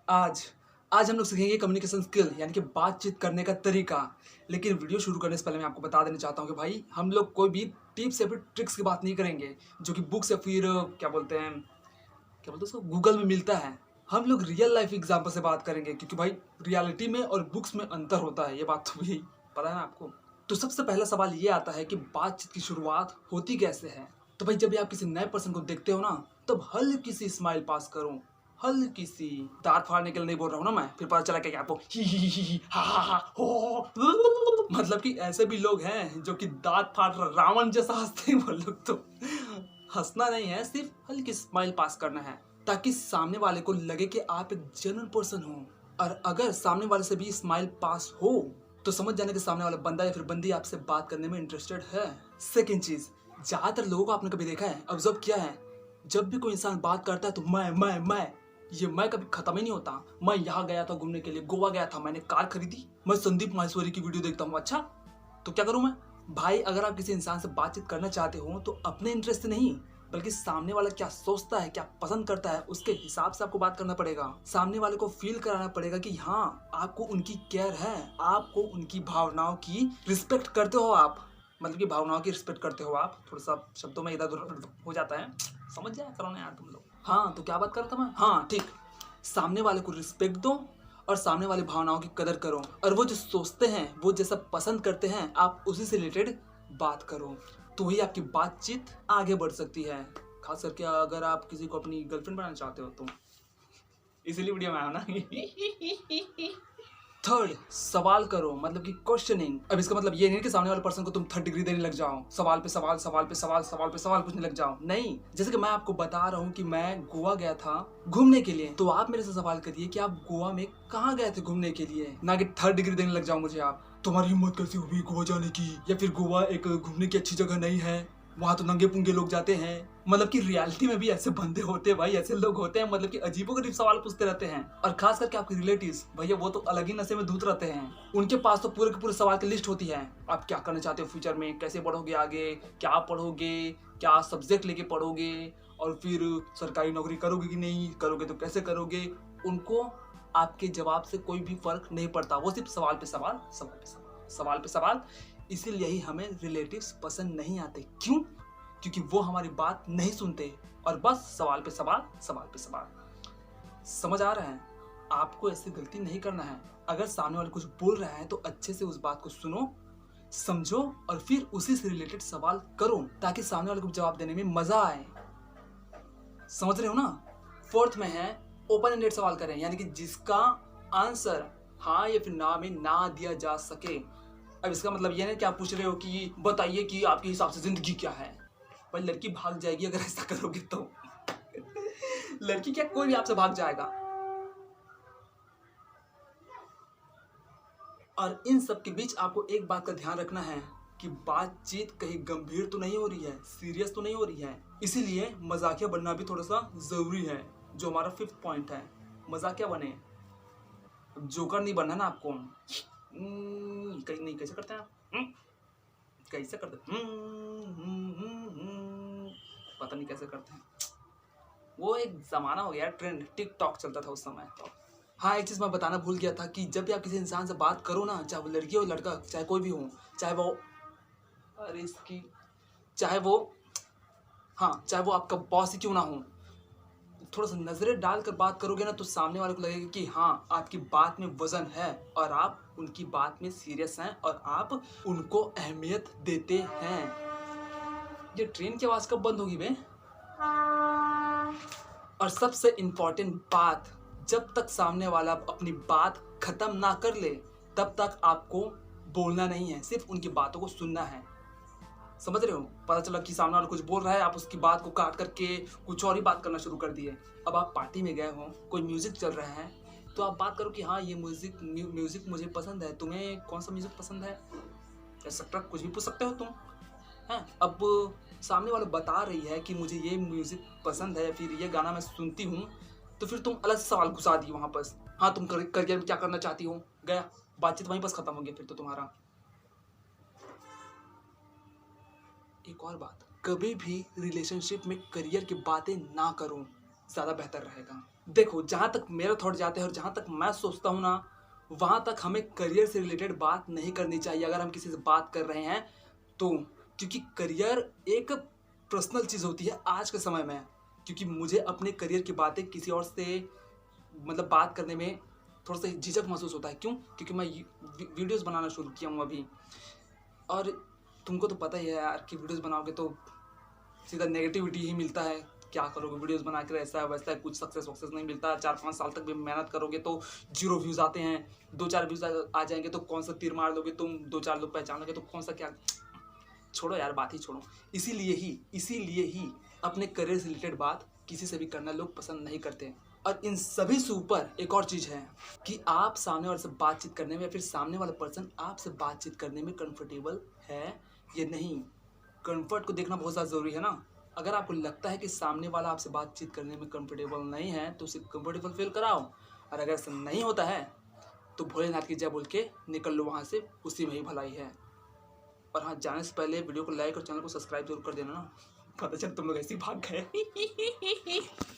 आज आज हम लोग सीखेंगे कम्युनिकेशन स्किल यानी कि बातचीत करने का तरीका। लेकिन वीडियो शुरू करने से पहले मैं आपको बता देना चाहता हूँ कि भाई हम लोग कोई भी टिप्स या फिर ट्रिक्स की बात नहीं करेंगे जो कि बुक्स या फिर क्या बोलते हैं उसको गूगल में मिलता है। हम लोग रियल लाइफ एग्जाम्पल से बात करेंगे क्योंकि भाई रियलिटी में और बुक्स में अंतर होता है, ये बात तो भी पता है ना आपको। तो सबसे पहला सवाल ये आता है कि बातचीत की शुरुआत होती कैसे है। तो भाई जब भी आप किसी नए पर्सन को देखते हो ना, तब हल्की सी स्माइल पास करो। हल्की सी, दांत फाड़ने के लिए नहीं बोल रहा हूँ ना मैं, फिर पता चला कि आपको ही हा हा हो मतलब कि ऐसे भी लोग हैं जो कि दांत फाड़ रावण जैसा हंसते हैं वो लोग। तो हंसना नहीं है, सिर्फ हल्की स्माइल पास करना है ताकि सामने वाले को लगे कि आप एक जेन्युइन पर्सन हो। और अगर सामने वाले से भी स्माइल पास हो तो समझ जाने के सामने वाला बंदा या फिर बंदी आपसे बात करने में इंटरेस्टेड है। सेकंड चीज, ज्यादातर लोगों को आपने कभी देखा है, ऑब्जर्व किया है, जब भी कोई इंसान बात करता है तो मैं ये मैं कभी खत्म ही नहीं होता। मैं यहाँ गया था घूमने के लिए, गोवा गया था, मैंने कार खरीदी, मैं संदीप माहेश्वरी की वीडियो देखता हूँ। अच्छा तो क्या करूँ मैं? भाई अगर आप किसी इंसान से बातचीत करना चाहते हो तो अपने इंटरेस्ट से नहीं, बल्कि सामने वाला क्या सोचता है, क्या पसंद करता है, उसके हिसाब से आपको बात करना पड़ेगा। सामने वाले को फील कराना पड़ेगा कि हाँ आपको उनकी केयर है, आपको उनकी भावनाओं की रिस्पेक्ट करते हो आप। मतलब कि भावनाओं की रिस्पेक्ट करते हो आप। थोड़ा सा शब्दों में इधर उधर हो जाता है, समझ जाया करो ना यार तुम लोग। हाँ तो क्या बात करता मैं, हाँ ठीक, सामने वाले को रिस्पेक्ट दो और सामने वाली भावनाओं की कदर करो, और वो जो सोचते हैं, वो जैसा पसंद करते हैं, आप उसी से रिलेटेड बात करो, तो ही आपकी बातचीत आगे बढ़ सकती है। खास करके अगर आप किसी को अपनी गर्लफ्रेंड बनाना चाहते हो तो इसीलिए वीडियो में आया ना। थर्ड, सवाल करो, मतलब कि क्वेश्चनिंग। अब इसका मतलब ये नहीं कि सामने वाले पर्सन को तुम 3rd डिग्री देने लग जाओ, सवाल पे सवाल, सवाल पे सवाल, सवाल पे सवाल पूछने लग जाओ। नहीं, जैसे कि मैं आपको बता रहा हूँ कि मैं गोवा गया था घूमने के लिए, तो आप मेरे से सवाल करिए कि आप गोवा में कहाँ गए थे घूमने के लिए, ना कि 3rd डिग्री देने लग जाओ मुझे आप। तुम्हारी हिम्मत कैसे हुई गोवा जाने की, या फिर गोवा एक घूमने की अच्छी जगह नहीं है, वहां तो नंगे पुंगे लोग जाते हैं। मतलब कि रियलिटी में भी ऐसे बंदे होते हैं भाई, ऐसे लोग होते हैं, मतलब कि अजीबोगरीब सवाल पूछते रहते हैं। और खास करके आपके रिलेटिव्स भैया, वो तो अलग ही नशे में धुत रहते हैं। उनके पास तो पूरे के पूरे सवाल की लिस्ट होती है। आप क्या करना चाहते हो फ्यूचर में, कैसे बढ़ोगे आगे, क्या पढ़ोगे, क्या सब्जेक्ट लेके पढ़ोगे, और फिर सरकारी नौकरी करोगे कि नहीं करोगे तो कैसे करोगे। उनको आपके जवाब से कोई भी फर्क नहीं पड़ता, वो सिर्फ सवाल पे सवाल, सवाल पे सवाल, सवाल पे सवाल। इसीलिए ही हमें रिलेटिव्स पसंद नहीं आते। क्यों? क्योंकि वो हमारी बात नहीं सुनते और बस सवाल पे सवाल, सवाल पे सवाल। समझ आ रहा है? आपको ऐसी गलती नहीं करना है। अगर सामने वाले कुछ बोल रहा है तो अच्छे से उस बात को सुनो, समझो और फिर उसी से रिलेटेड सवाल करो ताकि सामने वाले को जवाब देने में मजा आए। समझ रहे हो ना? फोर्थ में है ओपन एंडेड सवाल करें, यानी कि जिसका आंसर हाँ या फिर ना में ना दिया जा सके। अब इसका मतलब ये नहीं कि आप पूछ रहे हो कि बताइए कि आपके हिसाब से जिंदगी क्या है। भाई लड़की भाग जाएगी अगर ऐसा करोगे तो। लड़की क्या, कोई भी आपसे भाग जाएगा। और इन सब के बीच आपको एक बात का ध्यान रखना है कि बातचीत कहीं गंभीर तो नहीं हो रही है, सीरियस तो नहीं हो रही है। इसीलिए मजाकिया बनना भी थोड़ा सा जरूरी है, जो हमारा 5th पॉइंट है। मजाकिया बने, जोकर नहीं बनना ना आपको। कहीं नहीं, कैसे करते हैं? कैसे करते हैं? पता नहीं कैसे करते हैं। वो एक जमाना हो गया, ट्रेंड टिकटॉक चलता था उस समय। हाँ एक चीज़ मैं बताना भूल गया था कि जब भी आप किसी इंसान से बात करो ना, चाहे वो लड़की हो लड़का, चाहे कोई भी हो, चाहे वो अरे इसकी चाहे वो हाँ चाहे वो आपका बॉस ही क्यों ना हो, थोड़ा सा नजरें डालकर बात करोगे ना तो सामने वाले को लगेगा कि हाँ आपकी बात में वजन है और आप उनकी बात में सीरियस हैं और आप उनको अहमियत देते हैं। ये ट्रेन की आवाज कब बंद होगी बे? और सबसे इंपॉर्टेंट बात, जब तक सामने वाला अपनी बात खत्म ना कर ले तब तक आपको बोलना नहीं है, सिर्फ उनकी बातों को सुनना है। समझ रहे हो? पता चला कि सामने वाला कुछ बोल रहा है, आप उसकी बात को काट करके कुछ और ही बात करना शुरू कर दिए। अब आप पार्टी में गए हो, कोई म्यूजिक चल रहा है, तो आप बात करो कि हाँ ये म्यूजिक मुझे पसंद है, तुम्हें कौन सा म्यूजिक पसंद है, एक्सेट्रा कुछ भी पूछ सकते हो तुम। हैं अब सामने वाला बता रही है कि मुझे ये म्यूजिक पसंद है या फिर ये गाना मैं सुनती हूँ, तो फिर तुम अलग सवाल घुसा दी वहां पर। हाँ तुम करियर में क्या करना चाहती हो, गया, बातचीत वहीं पर खत्म हो गया फिर तो तुम्हारा। एक और बात, कभी भी रिलेशनशिप में करियर की बातें ना करो। ज़्यादा बेहतर रहेगा। देखो, जहाँ तक मेरा थॉट जाते हैं और जहाँ तक मैं सोचता हूँ ना, वहाँ तक हमें करियर से रिलेटेड बात नहीं करनी चाहिए अगर हम किसी से बात कर रहे हैं तो। क्योंकि करियर एक पर्सनल चीज़ होती है आज के समय में। क्योंकि मुझे अपने करियर की बातें किसी और से मतलब बात करने में थोड़ा सा झिझक महसूस होता है। क्यों? क्योंकि मैं वीडियोस बनाना शुरू किया हूँ अभी, और तुमको तो पता ही है यार कि वीडियोस बनाओगे तो सीधा नेगेटिविटी ही मिलता है। क्या करोगे वीडियोस बना कर, ऐसा वैसा है, कुछ सक्सेस नहीं मिलता। 4-5 साल तक भी मेहनत करोगे तो 0 व्यूज़ आते हैं। 2-4 व्यूज़ आ जाएंगे तो कौन सा तीर मार दोगे तुम, 2-4 लोग पहचान लोगे तो कौन सा क्या। छोड़ो यार, बात ही छोड़ो। इसीलिए ही अपने करियर से रिलेटेड बात किसी से भी करना लोग पसंद नहीं करते। और इन सभी से ऊपर एक और चीज़ है कि आप सामने वाले से बातचीत करने में या फिर सामने वाला पर्सन आपसे बातचीत करने में कंफर्टेबल है या नहीं। कंफर्ट को देखना बहुत ज़्यादा ज़रूरी है ना। अगर आपको लगता है कि सामने वाला आपसे बातचीत करने में कंफर्टेबल नहीं है तो उसे कंफर्टेबल फील कराओ, और अगर ऐसा नहीं होता है तो भोलेनाथ की जय बोल के निकल लो वहाँ से, उसी में ही भलाई है। और हाँ, जाने से पहले वीडियो को लाइक और चैनल को सब्सक्राइब जरूर कर देना ना, पता चल तुम लोग ऐसे ही भाग गए।